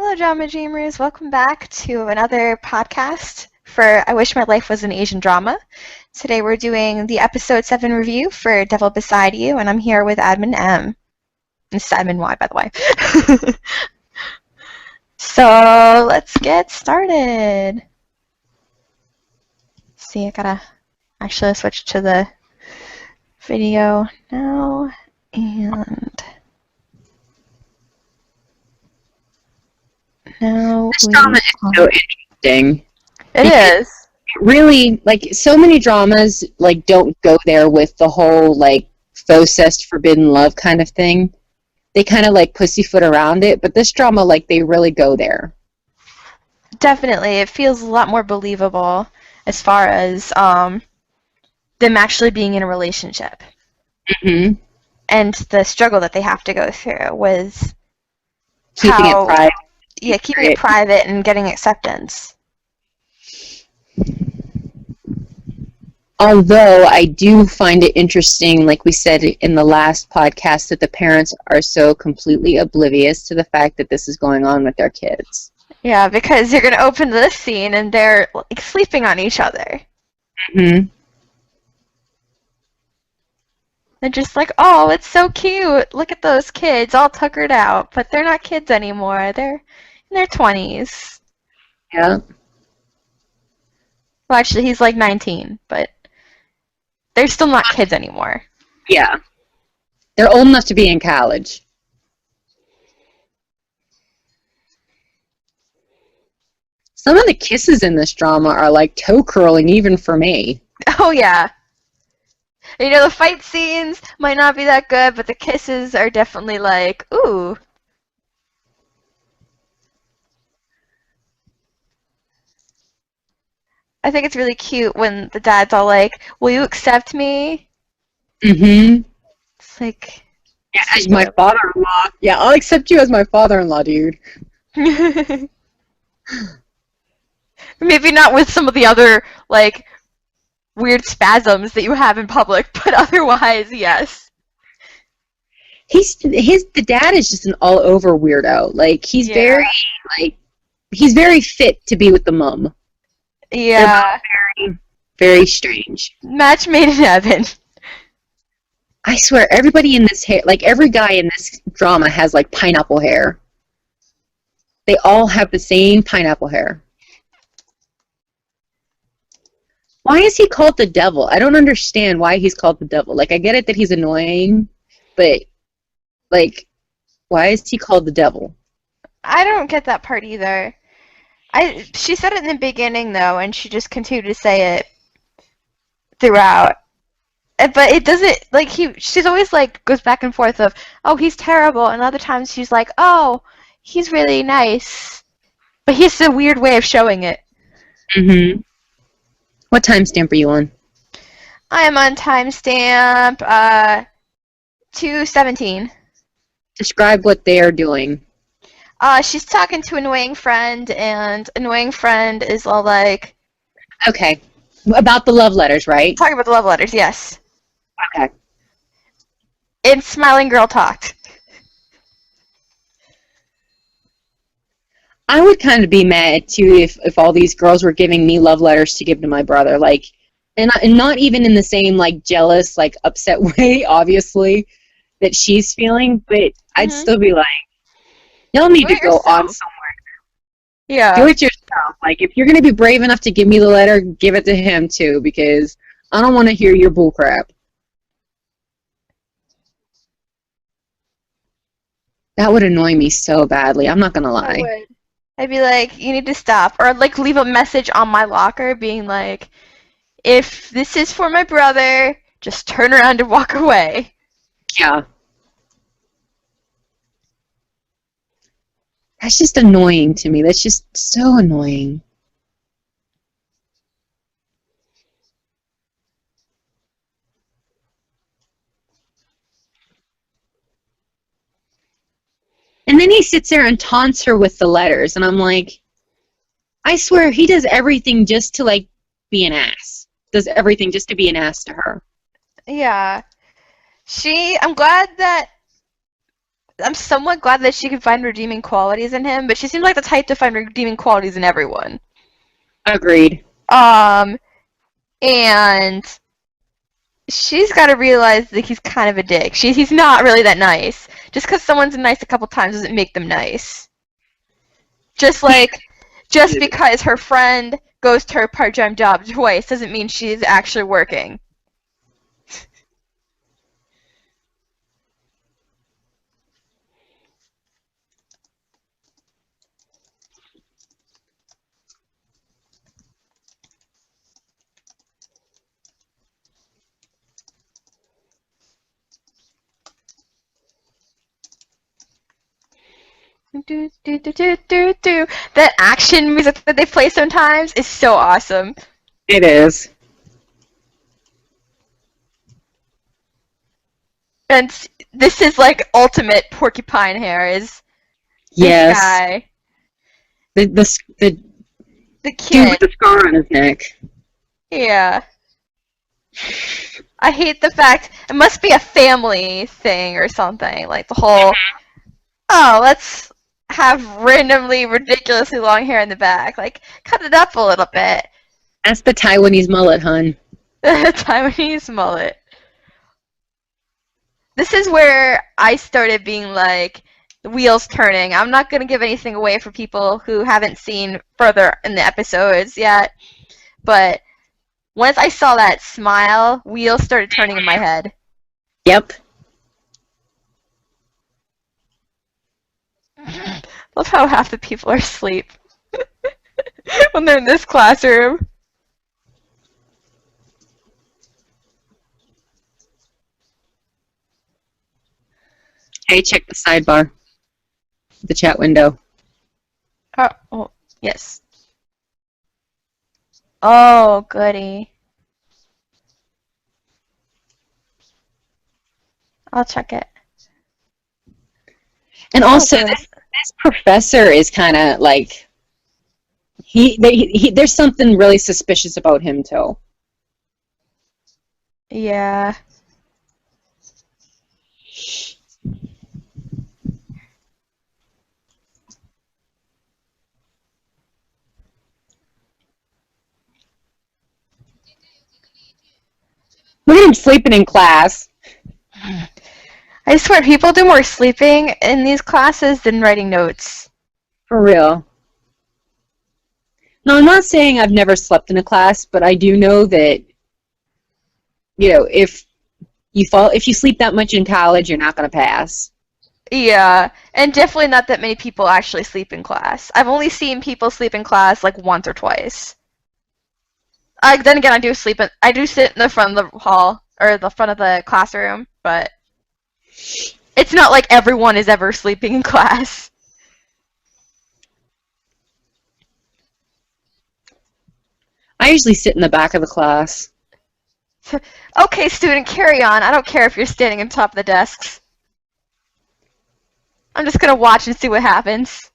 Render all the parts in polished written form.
Hello, Drama Dreamers. Welcome back to another podcast for I Wish My Life Was an Asian Drama. Today we're doing the episode 7 review for Devil Beside You, and I'm here with Admin M. This is Admin Y, by the way. So let's get started. See, I gotta actually switch to the video now, and now This drama is so interesting. It is. Really, so many dramas, don't go there with the whole, faux-cest forbidden love kind of thing. They kind of, pussyfoot around it, but this drama, they really go there. Definitely. It feels a lot more believable as far as them actually being in a relationship. Mm-hmm. And the struggle that they have to go through with Keeping it private. Yeah, keeping it private and getting acceptance. Although I do find it interesting, like we said in the last podcast, that the parents are so completely oblivious to the fact that this is going on with their kids. Yeah, because you're going to open this scene and they're sleeping on each other. Mm-hmm. They're just like, oh, it's so cute. Look at those kids all tuckered out. But they're not kids anymore. They're in their 20s. Yeah. Well, actually, he's 19, but they're still not kids anymore. Yeah. They're old enough to be in college. Some of the kisses in this drama are toe-curling even for me. Oh, yeah. The fight scenes might not be that good, but the kisses are definitely ooh. I think it's really cute when the dad's all like, will you accept me? Mm-hmm. It's like... Yeah, as my father-in-law. Yeah, I'll accept you as my father-in-law, dude. Maybe not with some of the other, weird spasms that you have in public, but otherwise, yes. The dad is just an all-over weirdo. He's he's very fit to be with the mom. Yeah. Very, very strange. Match made in heaven. I swear, everybody in this hair, every guy in this drama has, pineapple hair. They all have the same pineapple hair. Why is he called the devil? I don't understand why he's called the devil. I get it that he's annoying, but, why is he called the devil? I don't get that part either. She said it in the beginning, though, and she just continued to say it throughout. But it doesn't, she's always, goes back and forth of, oh, he's terrible, and other times she's like, oh, he's really nice. But he has a weird way of showing it. Mm-hmm. What timestamp are you on? I am on timestamp 2:17. Describe what they are doing. She's talking to Annoying Friend, and Annoying Friend is all like... Okay. About the love letters, right? Talking about the love letters, yes. Okay. And Smiling Girl talked. I would kind of be mad, too, if all these girls were giving me love letters to give to my brother. And not even in the same, jealous, upset way, obviously, that she's feeling, but I'd still be like, y'all need to go on somewhere. Yeah. Do it yourself. If you're going to be brave enough to give me the letter, give it to him, too, because I don't want to hear your bullcrap. That would annoy me so badly. I'm not going to lie. I would. I'd be like, you need to stop. Or, leave a message on my locker being like, if this is for my brother, just turn around and walk away. Yeah. That's just annoying to me. That's just so annoying. And then he sits there and taunts her with the letters, and I'm like, I swear he does everything just to, be an ass. Does everything just to be an ass to her. Yeah. I'm glad that I'm somewhat glad that she could find redeeming qualities in him, but she seems like the type to find redeeming qualities in everyone. Agreed. And she's got to realize that he's kind of a dick. He's not really that nice. Just because someone's nice a couple times doesn't make them nice. Just because her friend goes to her part-time job twice doesn't mean she's actually working. Do, do, do, do, do, do. That action music that they play sometimes is so awesome. It is. And this is like ultimate porcupine hair is Yes. this guy. The The dude kid. with the scar on his neck. Yeah. I hate the fact it must be a family thing or something. Like the whole, oh, let's have randomly ridiculously long hair in the back. Like, cut it up a little bit. That's the Taiwanese mullet, hun. Taiwanese mullet. This is where I started being like, the wheels turning. I'm not going to give anything away for people who haven't seen further in the episodes yet, but once I saw that smile, wheels started turning in my head. Yep. Love how half the people are asleep when they're in this classroom. Hey, check the sidebar. The chat window. Oh, yes. Oh, goody. I'll check it. And also, good. this professor is kind of like there's something really suspicious about him too. Yeah. Look at him sleeping in class. I swear, people do more sleeping in these classes than writing notes. For real. No, I'm not saying I've never slept in a class, but I do know that, you know, if you sleep that much in college, you're not going to pass. Yeah, and definitely not that many people actually sleep in class. I've only seen people sleep in class like once or twice. Then again, I do sit in the front of the hall or the front of the classroom, but it's not like everyone is ever sleeping in class. I usually sit in the back of the class. Okay, student, carry on. I don't care if you're standing on top of the desks. I'm just gonna watch and see what happens.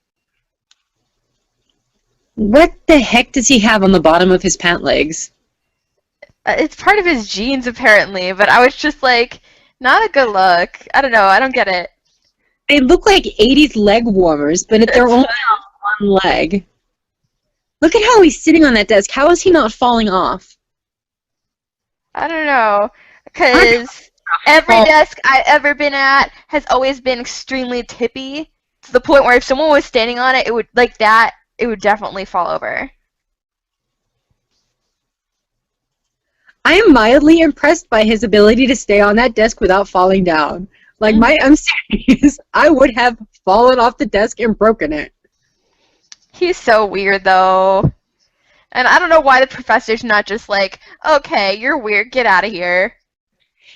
What the heck does he have on the bottom of his pant legs? It's part of his genes, apparently, but I was just like, not a good look. I don't know. I don't get it. They look like 80s leg warmers, but they're only on one leg. Look at how he's sitting on that desk. How is he not falling off? I don't know. Because every desk I've ever been at has always been extremely tippy, to the point where if someone was standing on it, it would definitely fall over. I am mildly impressed by his ability to stay on that desk without falling down. Like, I'm serious. I would have fallen off the desk and broken it. He's so weird, though. And I don't know why the professor's not just like, okay, you're weird, get out of here.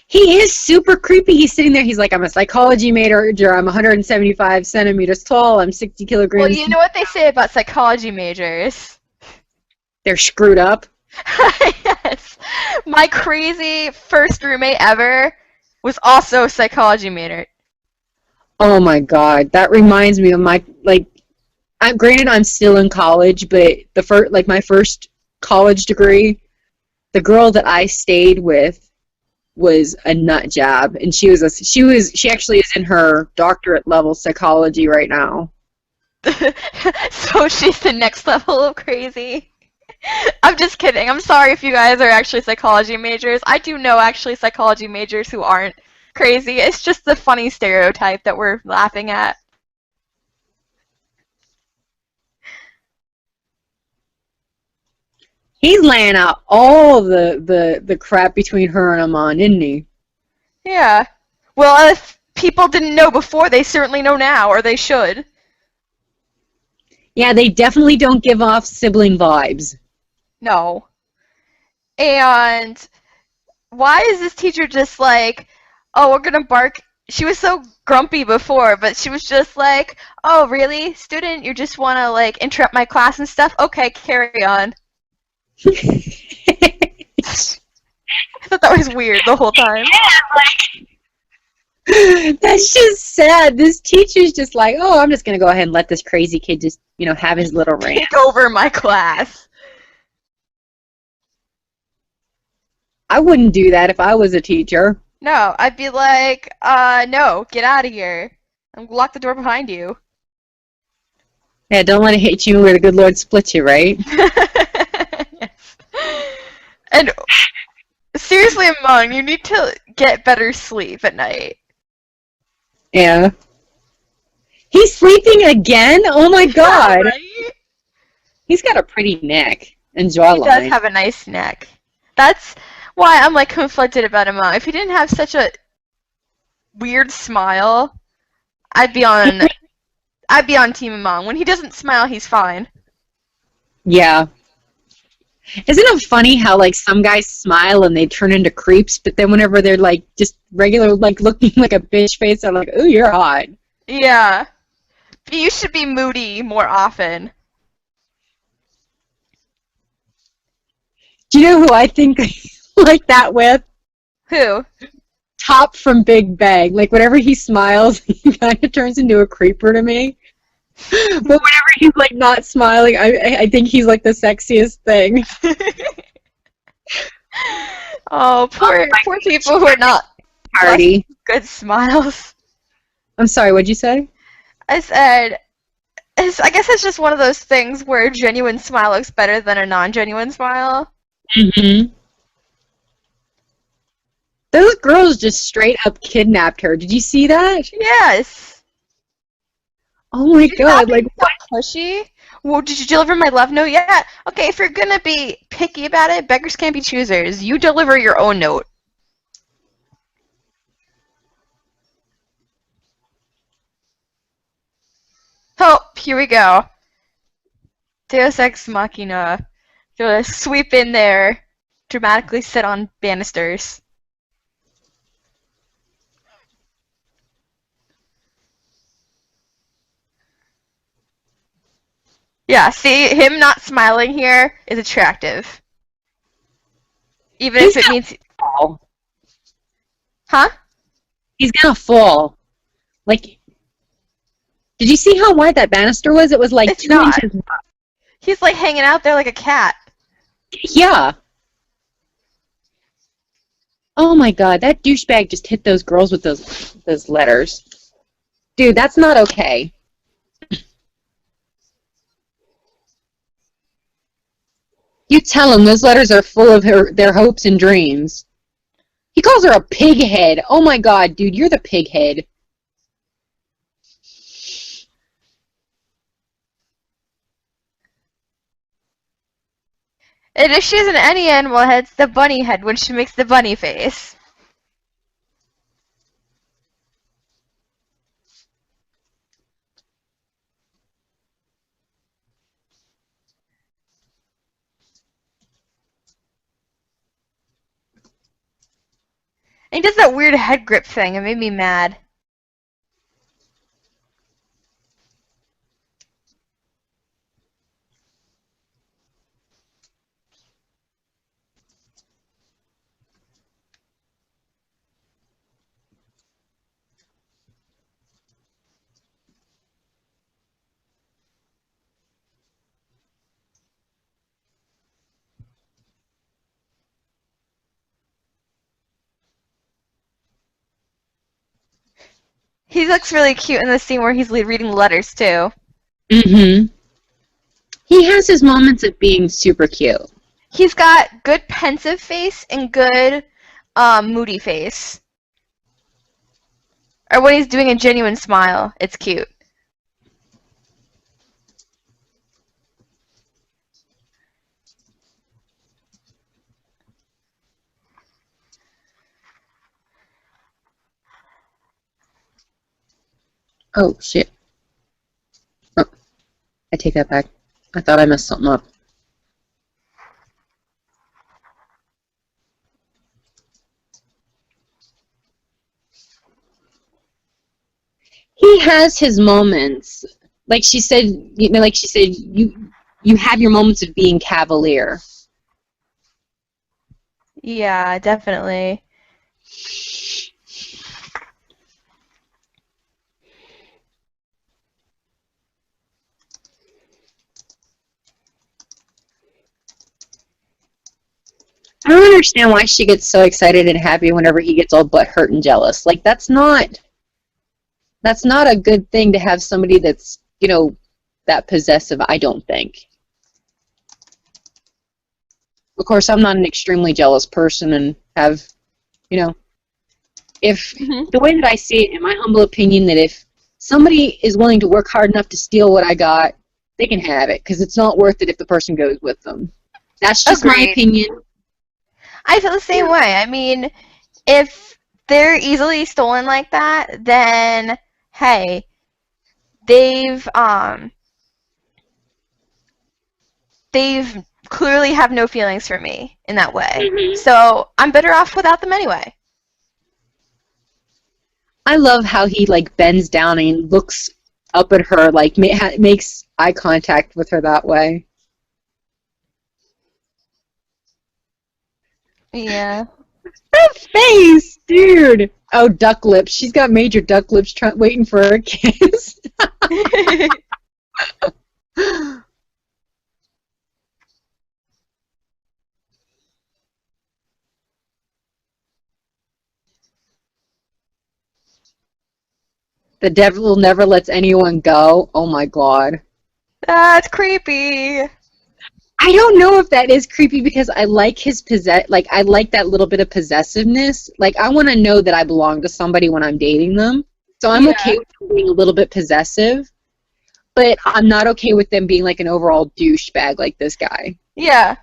He is super creepy. He's sitting there. He's like, I'm a psychology major. I'm 175 centimeters tall. I'm 60 kilograms. Well, you know what they say about psychology majors? They're screwed up. Yes. My crazy first roommate ever was also a psychology major. Oh my god, that reminds me of my granted I'm still in college, but my first college degree, the girl that I stayed with was a nut job, and she actually is in her doctorate level psychology right now. So she's the next level of crazy. I'm just kidding. I'm sorry if you guys are actually psychology majors. I do know actually psychology majors who aren't crazy. It's just the funny stereotype that we're laughing at. He's laying out all the crap between her and Amon, isn't he? Yeah. Well, if people didn't know before, they certainly know now, or they should. Yeah, they definitely don't give off sibling vibes. No. And why is this teacher just like, oh, we're gonna bark? She was so grumpy before, but she was just like, oh, really, student? You just wanna like interrupt my class and stuff? Okay, carry on. I thought that was weird the whole time. That's just sad. This teacher's just like, oh, I'm just gonna go ahead and let this crazy kid just, have his little rant. Take over my class. I wouldn't do that if I was a teacher. No, I'd be like, no, get out of here. And lock the door behind you. Yeah, don't let it hit you where the good Lord splits you, right? Yes. And seriously, Amon, you need to get better sleep at night. Yeah. He's sleeping again? Oh my god. Right? He's got a pretty neck and He does jawline. have a nice neck. That's why I'm like conflicted about Amon. If he didn't have such a weird smile, I'd be on Team Amon. When he doesn't smile, he's fine. Yeah. Isn't it funny how like some guys smile and they turn into creeps, but then whenever they're like just regular like looking like a bitch face, I'm like, ooh, you're hot. Yeah. But you should be moody more often. Do you know who I think like that with? Who? Top from Big Bang. Like whenever he smiles, he kind of turns into a creeper to me. But whenever he's like not smiling, I think he's like the sexiest thing. Oh, poor people who are not Party. good smiles. I'm sorry, what'd you say? I said, I guess it's just one of those things where a genuine smile looks better than a non-genuine smile. Mm-hmm. Those girls just straight up kidnapped her. Did you see that? Yes. Oh my god, like So pushy. Well, did you deliver my love note yet? Okay, if you're gonna be picky about it, beggars can't be choosers. You deliver your own note. Oh, here we go. Deus Ex Machina. Gonna sweep in there, dramatically sit on banisters. Yeah, see, him not smiling here is attractive. Even he's if it gonna means... fall. Huh? He's gonna fall. Like, did you see how wide that banister was? It was like It's 2 not. inches. He's like hanging out there like a cat. Yeah. Oh my god, that douchebag just hit those girls with those letters. Dude, that's not okay. You tell him those letters are full of their hopes and dreams. He calls her a pig head. Oh my god, dude, you're the pig head. And if she's an any animal head, it's the bunny head when she makes the bunny face. And he does that weird head grip thing. It made me mad. He looks really cute in the scene where he's reading letters too. Mm-hmm. He has his moments of being super cute. He's got good pensive face and good moody face. Or when he's doing a genuine smile, it's cute. Oh, shit. Oh, I take that back. I thought I messed something up. He has his moments. Like she said, you have your moments of being cavalier. Yeah, definitely. I don't understand why she gets so excited and happy whenever he gets all butthurt and jealous. Like that's not a good thing to have somebody that's, that possessive, I don't think. Of course, I'm not an extremely jealous person and have, if the way that I see it, in my humble opinion, that if somebody is willing to work hard enough to steal what I got, they can have it because it's not worth it if the person goes with them. That's just my Agreed. opinion. I feel the same way. I mean, if they're easily stolen like that, then hey, they've clearly have no feelings for me in that way. Mm-hmm. So I'm better off without them anyway. I love how he bends down and looks up at her, makes eye contact with her that way. Yeah. That face, dude. Oh, duck lips. She's got major duck lips waiting for her kiss. The devil never lets anyone go. Oh my god. That's creepy. I don't know if that is creepy because I like his I like that little bit of possessiveness. Like I want to know that I belong to somebody when I'm dating them. So I'm okay with them being a little bit possessive, but I'm not okay with them being like an overall douchebag like this guy. Yeah.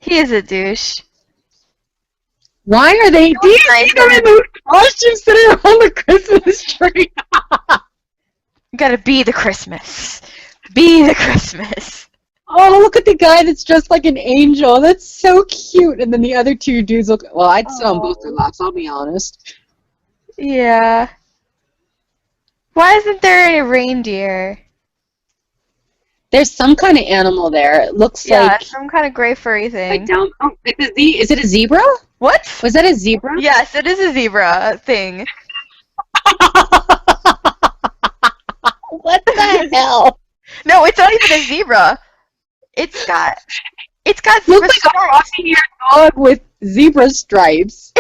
He is a douche. Why are they? Do you see them in those costumes sitting around the Christmas tree? You gotta be the Christmas. Be the Christmas. Oh, look at the guy that's dressed like an angel. That's so cute. And then the other two dudes look. Well, I'd sit on both their laps. I'll be honest. Yeah. Why isn't there a reindeer? There's some kind of animal there. It looks like some kind of gray furry thing. down. Oh, is it a zebra? What? Was that a zebra? Yes, it is a zebra thing. What the hell? No, it's not even a zebra. It's got zebra Looks like a floppy-haired dog with zebra stripes.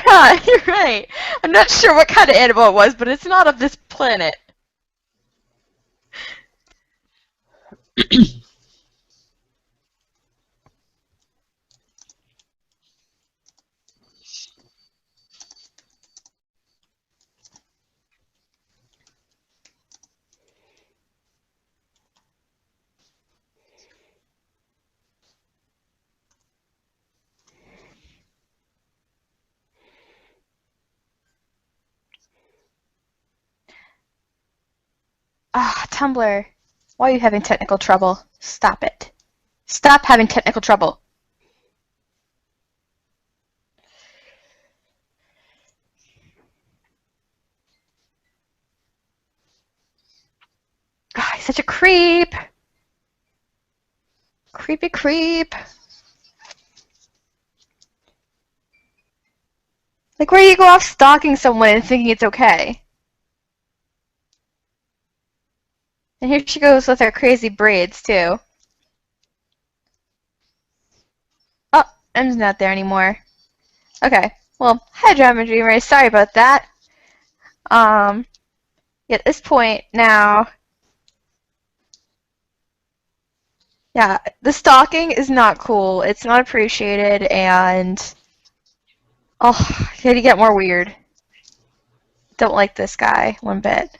Yeah, you're right. I'm not sure what kind of animal it was, but it's not of this planet. Ah, Tumblr. Why are you having technical trouble? Stop it. Stop having technical trouble. Ah, he's such a creep. Creepy creep. Like, where do you go off stalking someone and thinking it's okay? And here she goes with her crazy braids, too. Oh, M's not there anymore. Okay. Well, hi, Drama Dreamers. Sorry about that. At this point now, yeah, the stalking is not cool. It's not appreciated, and oh, did he get more weird? Don't like this guy one bit.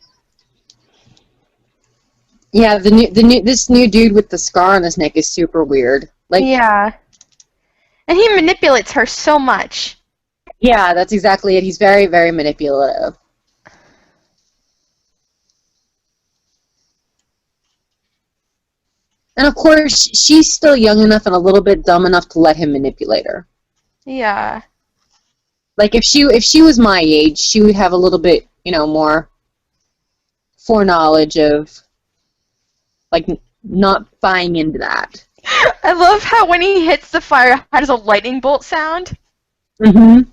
Yeah, this new dude with the scar on his neck is super weird. Like, Yeah, and he manipulates her so much. yeah, that's exactly it. He's very, very manipulative. And of course, she's still young enough and a little bit dumb enough to let him manipulate her. Yeah. Like if she was my age, she would have a little bit, more foreknowledge of like not buying into that. I love how when he hits the fire, how does a lightning bolt sound? Mm-hmm.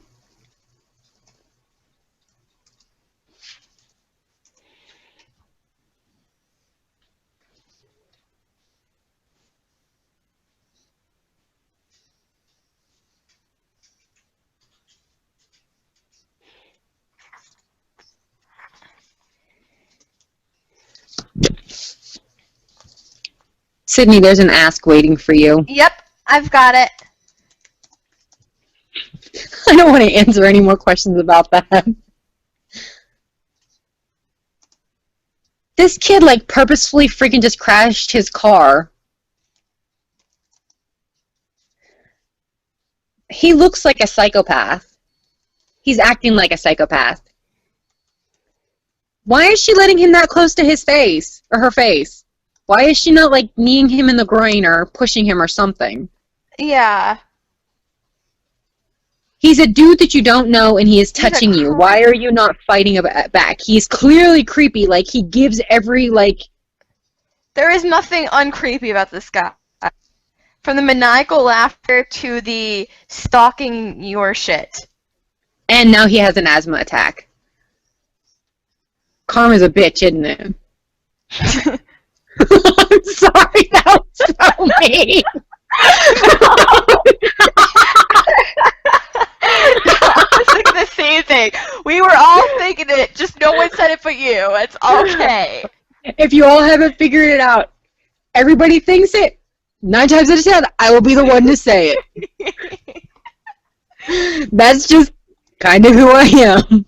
Sydney, there's an ask waiting for you. Yep, I've got it. I don't want to answer any more questions about that. This kid, like, purposefully freaking just crashed his car. He looks like a psychopath. He's acting like a psychopath. Why is she letting him that close to his face? Or her face? Why is she not, like, kneeing him in the groin or pushing him or something? Yeah. He's a dude that you don't know and he is touching you. Why are you not fighting back? He's clearly creepy. Like, he gives every, like... There is nothing uncreepy about this guy. From the maniacal laughter to the stalking your shit. And now he has an asthma attack. Karma's a bitch, isn't it? I'm sorry, that was so mean. I was thinking the same thing. We were all thinking it, just no one said it but you. It's okay. If you all haven't figured it out, everybody thinks it. 9 times out of 10, I will be the one to say it. That's just kind of who I am.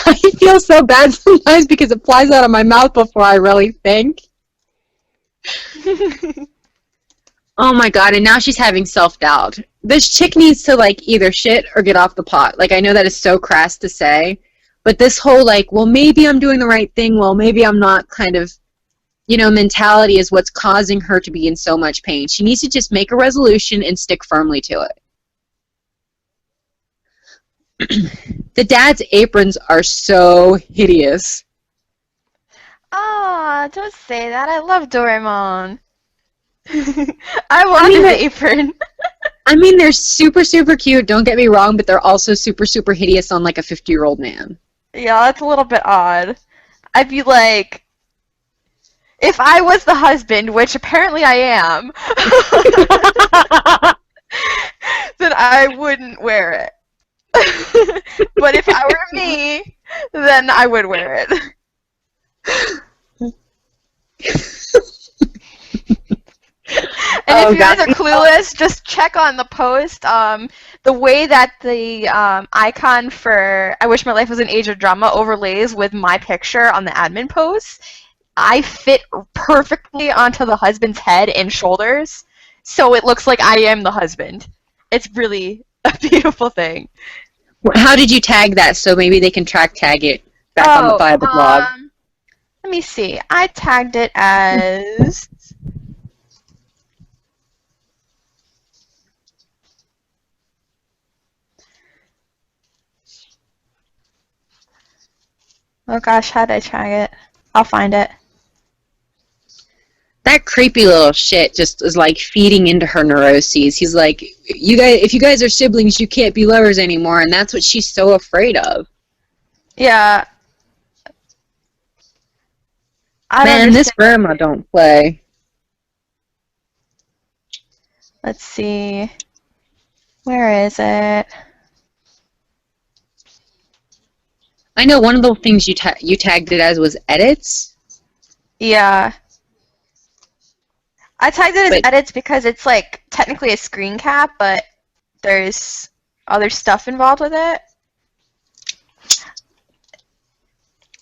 I feel so bad sometimes because it flies out of my mouth before I really think. Oh my god, and now she's having self-doubt. This chick needs to, like, either shit or get off the pot. Like, I know that is so crass to say, but this whole, like, well, maybe I'm doing the right thing, well, maybe I'm not kind of, mentality is what's causing her to be in so much pain. She needs to just make a resolution and stick firmly to it. The dad's aprons are so hideous. Aw, don't say that. I love Doraemon. I want his apron. I mean, they're super, super cute, don't get me wrong, but they're also super, super hideous on, like, a 50-year-old man. Yeah, that's a little bit odd. I'd be like, if I was the husband, which apparently I am, then I wouldn't wear it. But if I were me, then I would wear it. And if you guys are clueless, just check on the post. The way that the icon for I Wish My Life Was an Age of Drama overlays with my picture on the admin post, I fit perfectly onto the husband's head and shoulders, so it looks like I am the husband. It's really a beautiful thing. How did you tag that so maybe they can tag it back on the blog? Let me see. I tagged it as... Oh gosh, how did I tag it? I'll find it. That creepy little shit just is like feeding into her neuroses. He's like, if you guys are siblings, you can't be lovers anymore, and that's what she's so afraid of. Yeah. I don't Man, this understand. grandma don't play. Let's see. Where is it? I know one of the things you tagged it as was edits, Yeah. I tagged it as but edits because it's like technically a screen cap, but there's other stuff involved with it.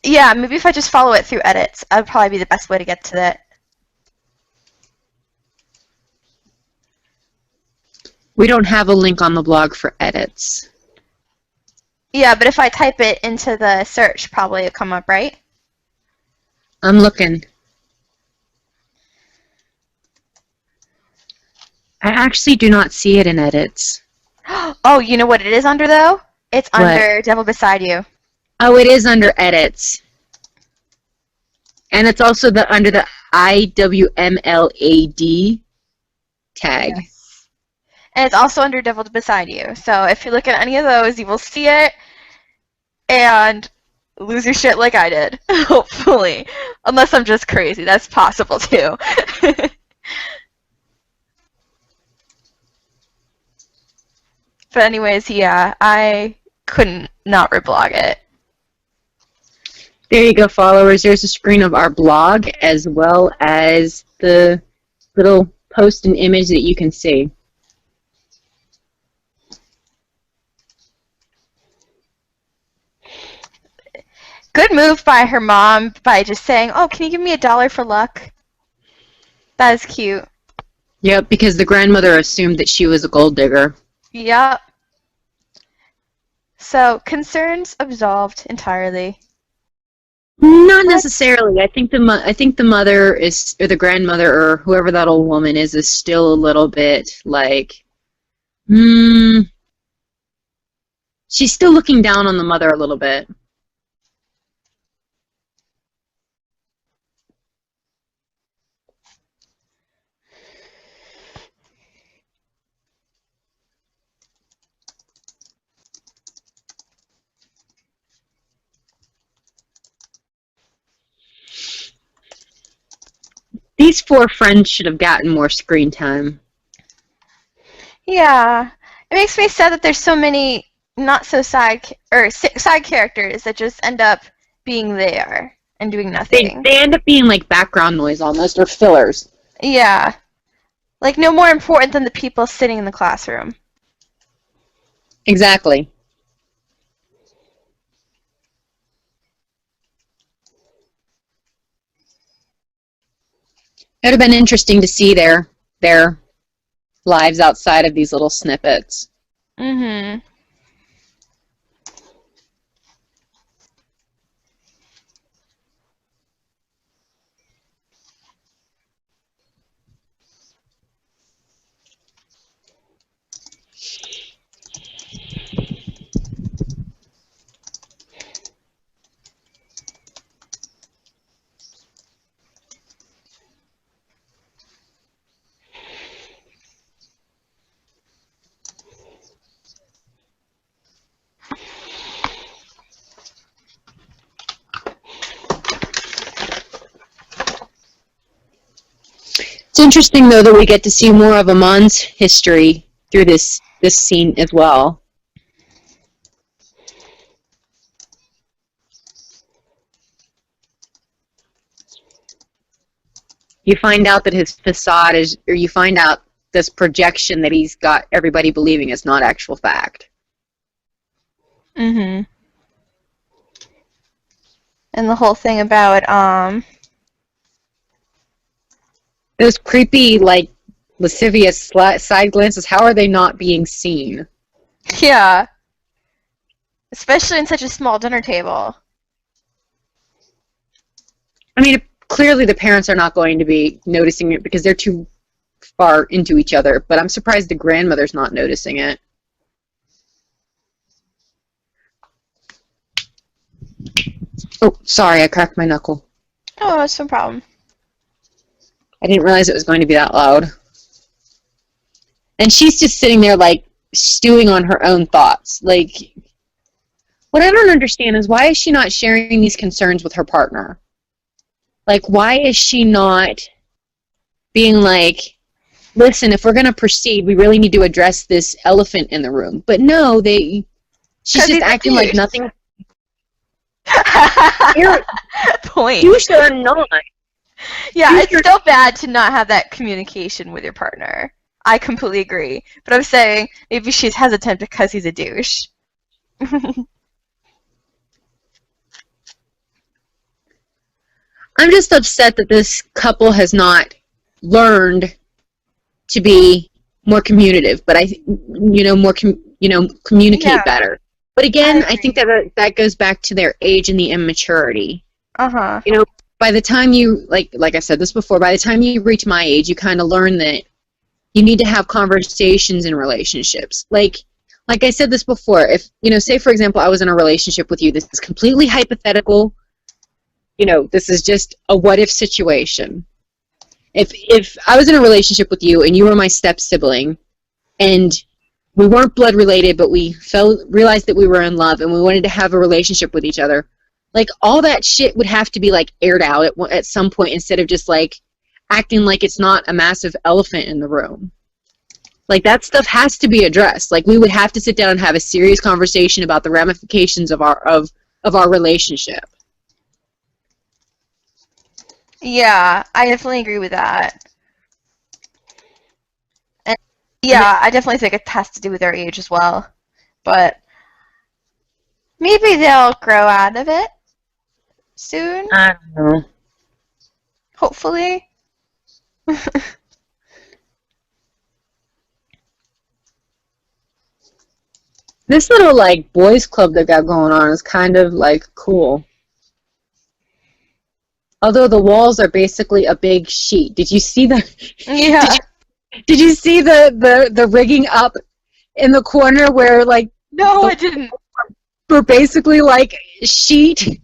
Yeah, maybe if I just follow it through edits, that would probably be the best way to get to it. we don't have a link on the blog for edits. Yeah, but if I type it into the search, probably it'll come up, right? I'm looking. I actually do not see it in edits. Oh, you know what it is under, though? It's What? under Devil Beside You. Oh, it is under edits. And it's also under the IWMLAD tag. Yes. And it's also under Devil Beside You. So if you look at any of those, you will see it and lose your shit like I did. Hopefully. Unless I'm just crazy. That's possible, too. But anyways, yeah, I couldn't not reblog it. There you go, followers. There's a screen of our blog as well as the little post and image that you can see. Good move by her mom by just saying, "Oh, can you give me $1 for luck?" That is cute. Yep, because the grandmother assumed that she was a gold digger. Yep. So, concerns absolved entirely. Not What? necessarily. I think the mother is, or the grandmother, or whoever that old woman is still a little bit like, she's still looking down on the mother a little bit. These 4 friends should have gotten more screen time. Yeah. It makes me sad that there's so many not so side characters that just end up being there and doing nothing. They end up being like background noise almost, or fillers. Yeah. Like, no more important than the people sitting in the classroom. Exactly. It would have been interesting to see their lives outside of these little snippets. Mm-hmm. It's interesting, though, that we get to see more of Amon's history through this scene as well. You find out that his facade is, or you find out this projection that he's got everybody believing is not actual fact. Mm-hmm. And the whole thing about, Those creepy, like, lascivious side glances, how are they not being seen? yeah. Especially in such a small dinner table. I mean, clearly the parents are not going to be noticing it because they're too far into each other, but I'm surprised the grandmother's not noticing it. Oh, sorry, I cracked my knuckle. Oh, that's no problem. I didn't realize it was going to be that loud. And she's just sitting there, like, stewing on her own thoughts. Like, what I don't understand is why is she not sharing these concerns with her partner? Like, why is she not being like, listen, if we're going to proceed, we really need to address this elephant in the room. But no, she's just acting like nothing. Point. You should not. Yeah, it's still bad to not have that communication with your partner. I completely agree. But I'm saying maybe she's hesitant because he's a douche. I'm just upset that this couple has not learned to be more communicative, but communicate better. But again, I think that goes back to their age and the immaturity. Uh-huh. You know, by the time you, like I said this before, by the time you reach my age, you kind of learn that you need to have conversations in relationships. Like I said this before, if, say for example, I was in a relationship with you, this is completely hypothetical, this is just a what-if situation. If I was in a relationship with you and you were my step-sibling, and we weren't blood related, but we realized that we were in love and we wanted to have a relationship with each other, like, all that shit would have to be, like, aired out at some point instead of just, like, acting like it's not a massive elephant in the room. Like, that stuff has to be addressed. Like, we would have to sit down and have a serious conversation about the ramifications of our relationship. Yeah, I definitely agree with that. And yeah, I definitely think it has to do with their age as well. But maybe they'll grow out of it soon. I don't know. Hopefully. This little, like, boys club they got going on is kind of, like, cool. Although the walls are basically a big sheet. Did you see the? Yeah. Did you see the rigging up in the corner where, like? No, I didn't. For basically like a sheet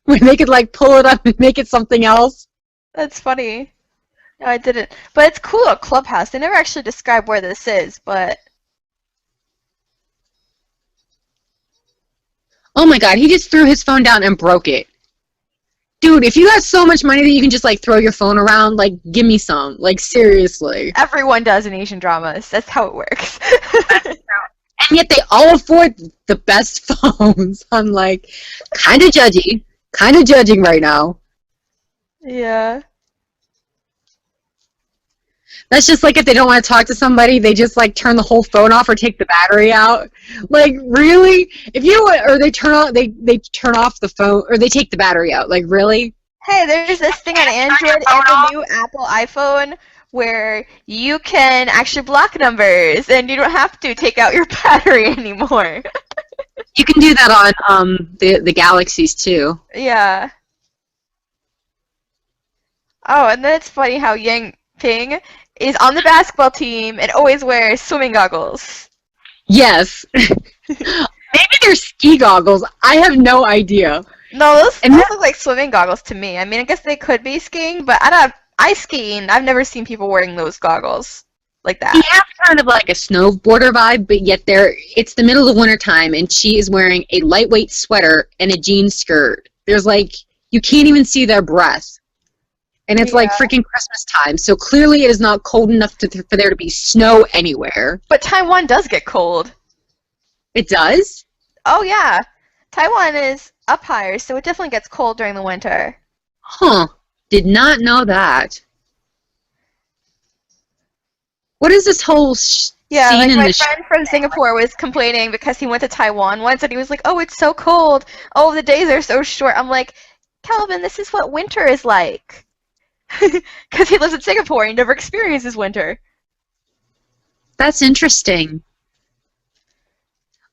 where they could like pull it up and make it something else. That's funny. No, I didn't. But it's cool at Clubhouse. They never actually describe where this is, but. Oh my god, he just threw his phone down and broke it. Dude, if you got so much money that you can just, like, throw your phone around, like, give me some. Like, seriously. Everyone does in Asian dramas. That's how it works. And yet they all afford the best phones. I'm, like, kind of judging right now. Yeah. That's just like if they don't want to talk to somebody, they just, like, turn the whole phone off or take the battery out. Like, really? If you or they turn off the phone, or they take the battery out. Like, really? Hey, there's this thing on Android and the new Apple iPhone where you can actually block numbers and you don't have to take out your battery anymore. You can do that on the Galaxies too. Yeah. Oh, and then it's funny how Yang Ping is on the basketball team and always wears swimming goggles. Yes. Maybe they're ski goggles. I have no idea. No, those look like swimming goggles to me. I mean, I guess they could be skiing, but ice skiing, I've never seen people wearing those goggles like that. He has kind of like a snowboarder vibe, but yet it's the middle of winter time, and she is wearing a lightweight sweater and a jean skirt. There's like, you can't even see their breath. And it's like freaking Christmas time, so clearly it is not cold enough for there to be snow anywhere. But Taiwan does get cold. It does? Oh, yeah. Taiwan is up higher, so it definitely gets cold during the winter. Huh. Did not know that. What is this whole scene like in my the friend from Singapore was complaining because he went to Taiwan once and he was like, oh, it's so cold. Oh, the days are so short. I'm like, Calvin, this is what winter is like. Because he lives in Singapore and he never experiences winter. That's interesting.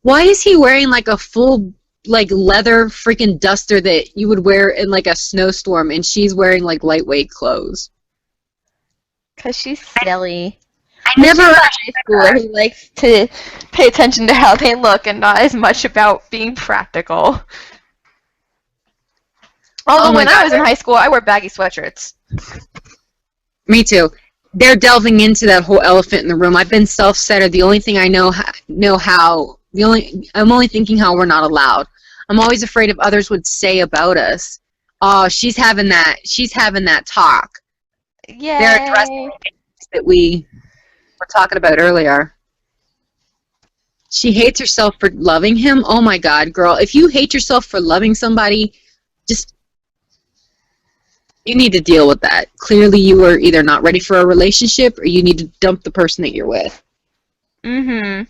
Why is he wearing like a full like leather freaking duster that you would wear in like a snowstorm, and she's wearing like lightweight clothes? Because she's silly. I never high schooler who likes to pay attention to how they look and not as much about being practical. Although when I was in high school, I wore baggy sweatshirts. Me too. They're delving into that whole elephant in the room. I've been self-centered. The only thing I I'm only thinking how we're not allowed. I'm always afraid of others would say about us. Oh, she's having that talk. They're addressing Yay. things that we were talking about earlier. She hates herself for loving him. Oh my God, girl. If you hate yourself for loving somebody, just, you need to deal with that. Clearly you are either not ready for a relationship or you need to dump the person that you're with. Mm-hmm.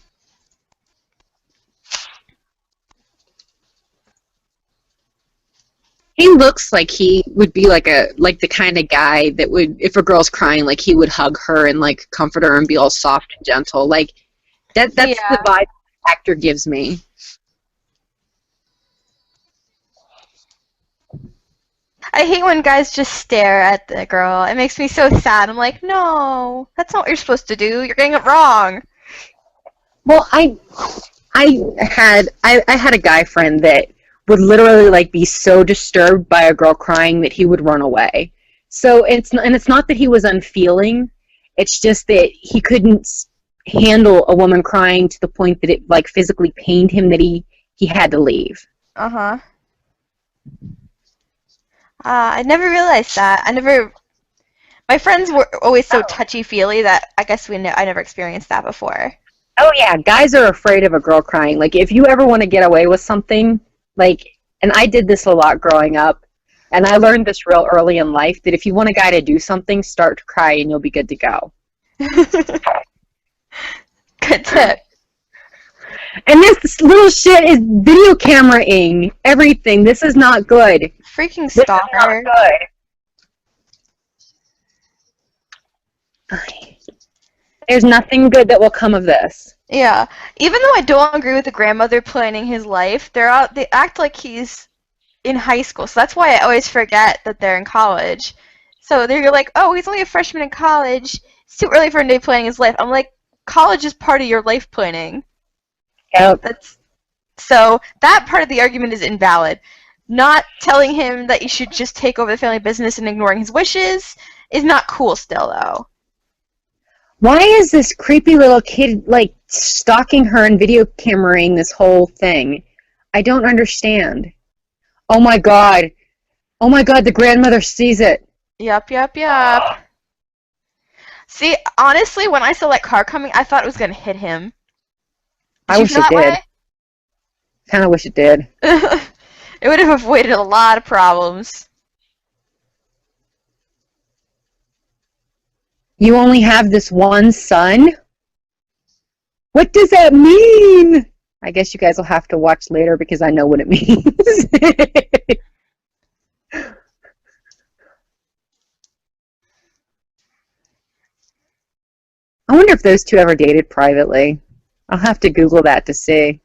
He looks like he would be like the kind of guy that would, if a girl's crying, like he would hug her and like comfort her and be all soft and gentle. Like that's Yeah. the vibe the actor gives me. I hate when guys just stare at the girl. It makes me so sad. I'm like, no, that's not what you're supposed to do. You're getting it wrong. Well, I had a guy friend that would literally like be so disturbed by a girl crying that he would run away. So it's not that he was unfeeling. It's just that he couldn't handle a woman crying to the point that it like physically pained him that he had to leave. Uh-huh. I never realized that. My friends were always so touchy-feely that I guess I never experienced that before. Oh yeah, guys are afraid of a girl crying. Like if you ever want to get away with something, like, and I did this a lot growing up, and I learned this real early in life that if you want a guy to do something, start to cry and you'll be good to go. Good tip. And this little shit is video cameraing everything. This is not good. Freaking This is stalker. not good. There's nothing good that will come of this. Yeah. Even though I don't agree with the grandmother planning his life, they act like he's in high school. So that's why I always forget that they're in college. So they're like, oh, he's only a freshman in college. It's too early for him to be planning his life. I'm like, college is part of your life planning. Yep. So that part of the argument is invalid. Not telling him that you should just take over the family business and ignoring his wishes is not cool still, though. Why is this creepy little kid, like, stalking her and video cameraing this whole thing? I don't understand. Oh my god. Oh my god, the grandmother sees it. Yup. See, honestly, when I saw that car coming, I thought it was going to hit him. I wish it did. Kind of wish it did. It would have avoided a lot of problems. You only have this one son? What does that mean? I guess you guys will have to watch later because I know what it means. I wonder if those two ever dated privately. I'll have to Google that to see.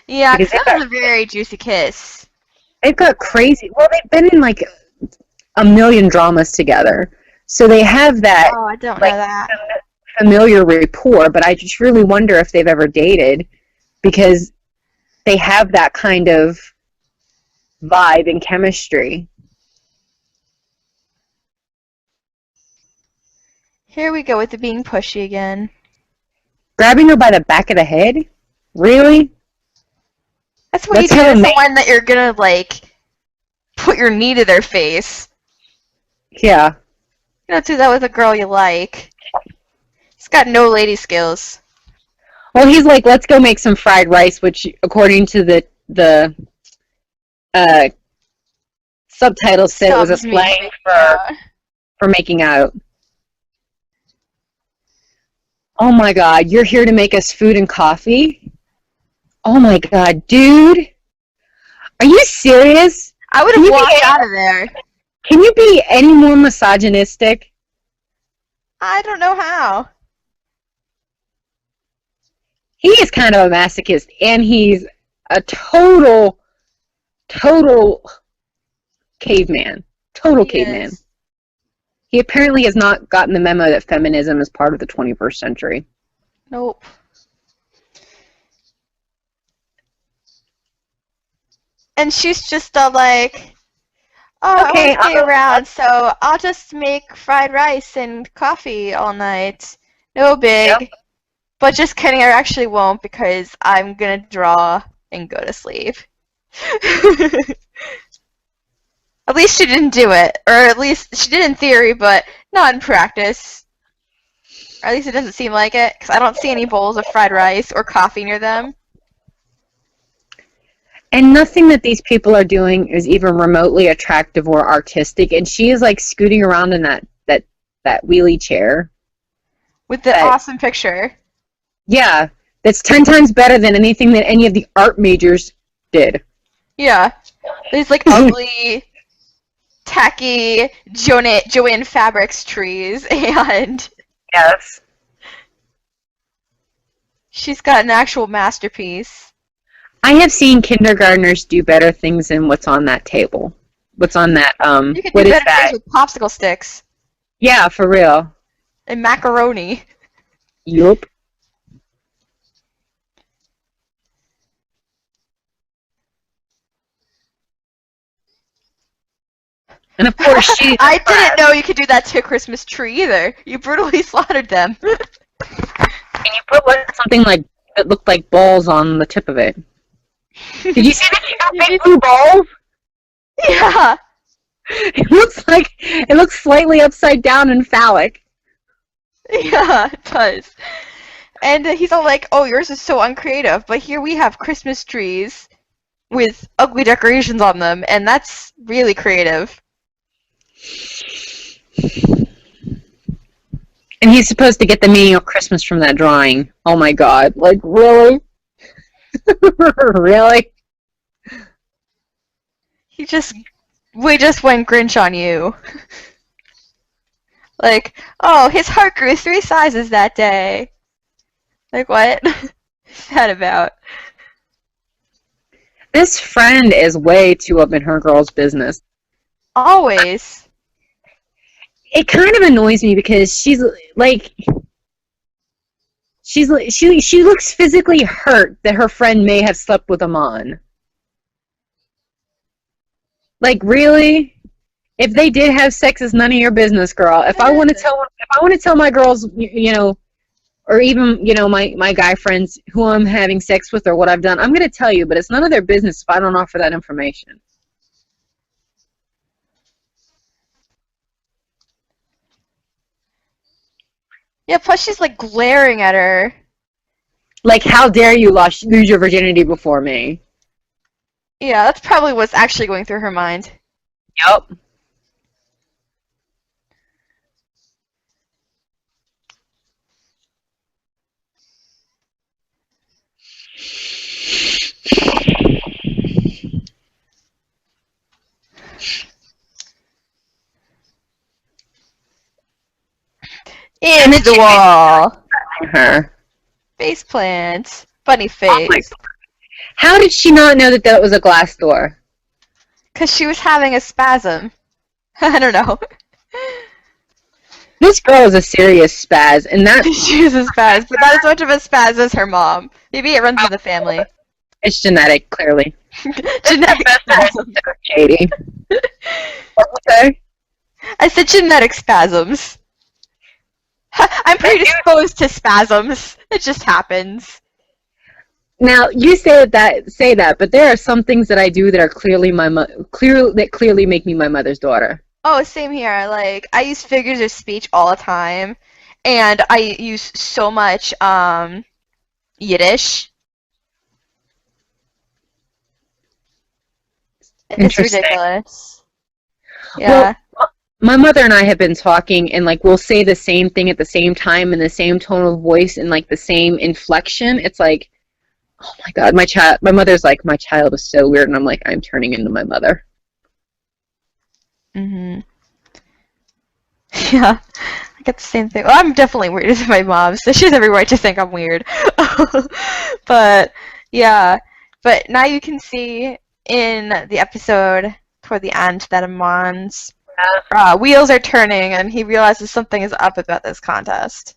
Yeah, because that was a very juicy kiss. They've got crazy... Well, they've been in, like, a million dramas together. So they have that... Oh, I don't like, know that. familiar rapport, but I just really wonder if they've ever dated because they have that kind of vibe and chemistry. Here we go with the being pushy again. Grabbing her by the back of the head? Really? That's what you do to someone that you're gonna, like, put your knee to their face. Yeah. You don't do that with a girl you like. He's got no lady skills. Well, he's like, let's go make some fried rice, which, according to the subtitles, said it was a slang for making out. Oh my god, you're here to make us food and coffee? Oh my god, dude. Are you serious? I would have walked out of there. Can you be any more misogynistic? I don't know how. He is kind of a masochist, and he's a total caveman. Total caveman. He apparently has not gotten the memo that feminism is part of the 21st century. Nope. And she's just like, oh, okay, I want to stay around, so I'll just make fried rice and coffee all night. No big. Yep. But just kidding, I actually won't because I'm going to draw and go to sleep. At least she didn't do it, or at least she did in theory, but not in practice. Or at least it doesn't seem like it, because I don't see any bowls of fried rice or coffee near them. And nothing that these people are doing is even remotely attractive or artistic. And she is like scooting around in that wheelie chair. With the awesome picture. Yeah, that's 10 times better than anything that any of the art majors did. Yeah. These like ugly, tacky Joanne Fabrics trees, and Yes. she's got an actual masterpiece. I have seen kindergartners do better things than what's on that table. What's on that, You could what do is better that? things with popsicle sticks Yeah, for real. and macaroni. Yup. And of course, she. I didn't know you could do that to a Christmas tree either. You brutally slaughtered them. And you put something like that looked like balls on the tip of it. Did you see that she got big blue balls? Yeah. It looks slightly upside down and phallic. Yeah, it does. And he's all like, "Oh, yours is so uncreative, but here we have Christmas trees with ugly decorations on them, and that's really creative." And he's supposed to get the meaning of Christmas from that drawing. Oh my god. Like, really? Really? We just went Grinch on you. Like, oh, his heart grew 3 sizes that day. Like, what? What's that about? This friend is way too up in her girl's business. Always. It kind of annoys me because she looks physically hurt that her friend may have slept with him on. Like, really? If they did have sex, it's none of your business, girl. If I want to tell my girls, or even, my guy friends who I'm having sex with or what I've done, I'm going to tell you, but it's none of their business if I don't offer that information. Yeah, plus she's like glaring at her. Like, how dare you lose your virginity before me? Yeah, that's probably what's actually going through her mind. Yep. Into the wall. Her. Face plant. Funny Oh my face. God. How did she not know that was a glass door? Because she was having a spasm. I don't know. This girl is a serious spaz, and that She was a spaz, but not as much of a spaz as her mom. Maybe it runs in the family. it's genetic, clearly. Genetic spasms. So shady. Okay. I said genetic spasms. I'm predisposed to spasms. It just happens. Now you say that, but there are some things that I do that are clearly clearly make me my mother's daughter. Oh, same here. Like, I use figures of speech all the time, and I use so much Yiddish. It's Interesting. ridiculous. Yeah. Well, my mother and I have been talking, and like we'll say the same thing at the same time in the same tone of voice and like the same inflection. It's like, oh my god, my mother's like, my child is so weird, and I'm like, I'm turning into my mother. Mhm. Yeah. I get the same thing. Well, I'm definitely weirder than my mom, so she has every right to think I'm weird. But yeah. But now you can see in the episode toward the end that Amon's wheels are turning, and he realizes something is up about this contest.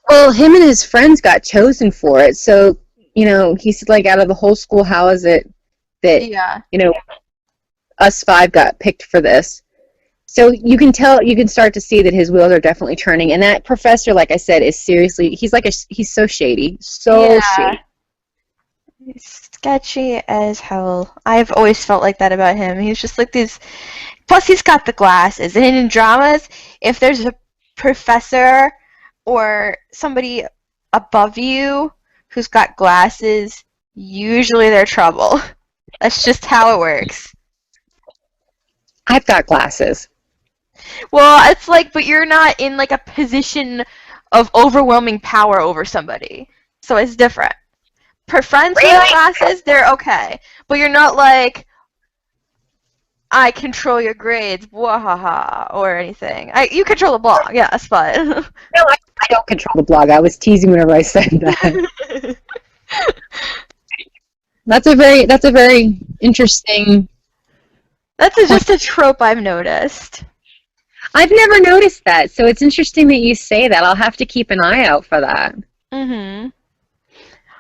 Well, him and his friends got chosen for it, so he said like out of the whole school, how is it that Yeah. us 5 got picked for this? So you can start to see that his wheels are definitely turning, and that professor, like I said, is seriously, he's so shady, so Yeah. shady. He's sketchy as hell. I've always felt like that about him. He's just like these. Plus, he's got the glasses. And in dramas, if there's a professor or somebody above you who's got glasses, usually they're trouble. That's just how it works. I've got glasses. Well, it's like, but you're not in like a position of overwhelming power over somebody. So it's different. For friends who have glasses, they're okay. But you're not like, I control your grades, wahaha, or anything. You control the blog, yes, but... No, I don't control the blog. I was teasing whenever I said that. That's a very interesting... That's just a trope I've noticed. I've never noticed that, so it's interesting that you say that. I'll have to keep an eye out for that. Mm-hmm.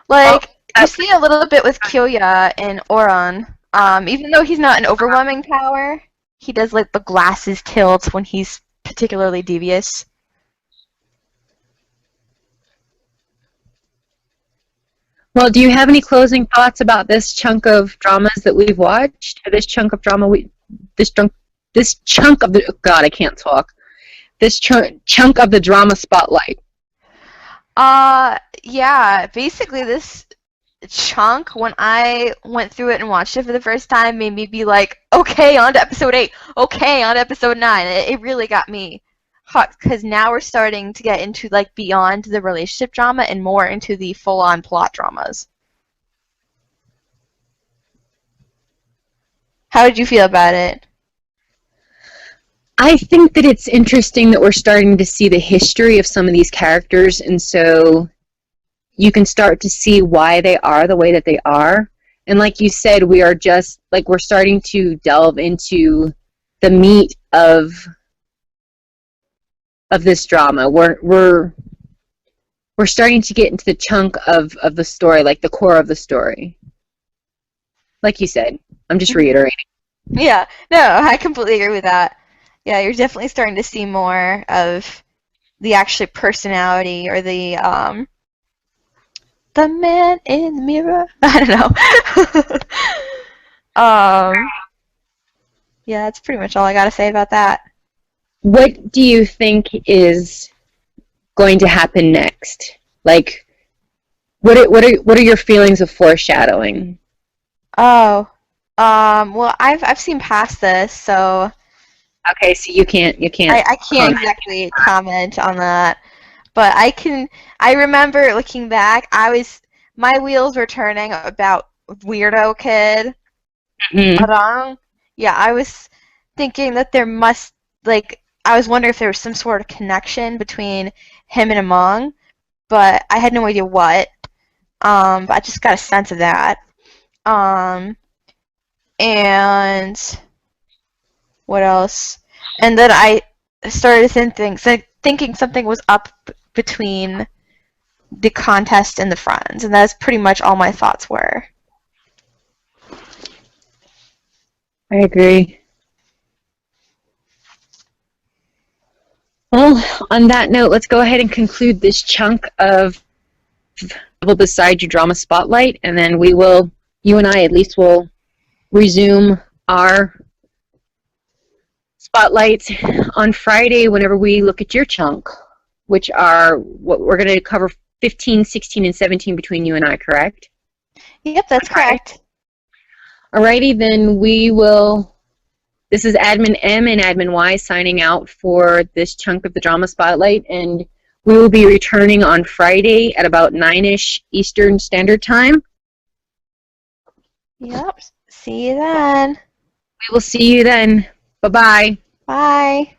Like, you see a little bit with Kyoya and Oran. Even though he's not an overwhelming power, he does like the glasses tilt when he's particularly devious. Well, do you have any closing thoughts about this chunk of dramas that we've watched? Or this chunk of drama this chunk of the God, I can't talk. This chunk of the drama spotlight. Yeah, basically this chunk, when I went through it and watched it for the first time, made me be like, okay, on to episode 8, okay, on to episode 9. It really got me hooked, because now we're starting to get into like beyond the relationship drama and more into the full-on plot dramas. How did you feel about it? I think that it's interesting that we're starting to see the history of some of these characters, and so you can start to see why they are the way that they are. And like you said, we're starting to delve into the meat of this drama. We're starting to get into the chunk of the story, like the core of the story. Like you said, I'm just reiterating. Yeah, no, I completely agree with that. Yeah, you're definitely starting to see more of the actual personality or the man in the mirror. I don't know. Yeah, that's pretty much all I gotta say about that. What do you think is going to happen next? Like, what are your feelings of foreshadowing? Oh, well, I've seen past this, so Okay, so you can't I can't comment. exactly comment on that. But I remember looking back, my wheels were turning about Weirdo Kid. Mm-hmm. Yeah, I was thinking that I was wondering if there was some sort of connection between him and Among, but I had no idea what. But I just got a sense of that. And what else? And then I started thinking something was up between the contest and the friends, and that's pretty much all my thoughts were. I agree. Well, on that note, let's go ahead and conclude this chunk of Level Beside Your Drama Spotlight, and then you and I at least will resume our spotlights on Friday whenever we look at your chunk, which are what we're going to cover 15, 16, and 17 between you and I, correct? Yep, that's correct. Alrighty, then we will. This is Admin M and Admin Y signing out for this chunk of the Drama Spotlight, and we will be returning on Friday at about 9-ish Eastern Standard Time. Yep, see you then. We will see you then. Bye-bye. Bye.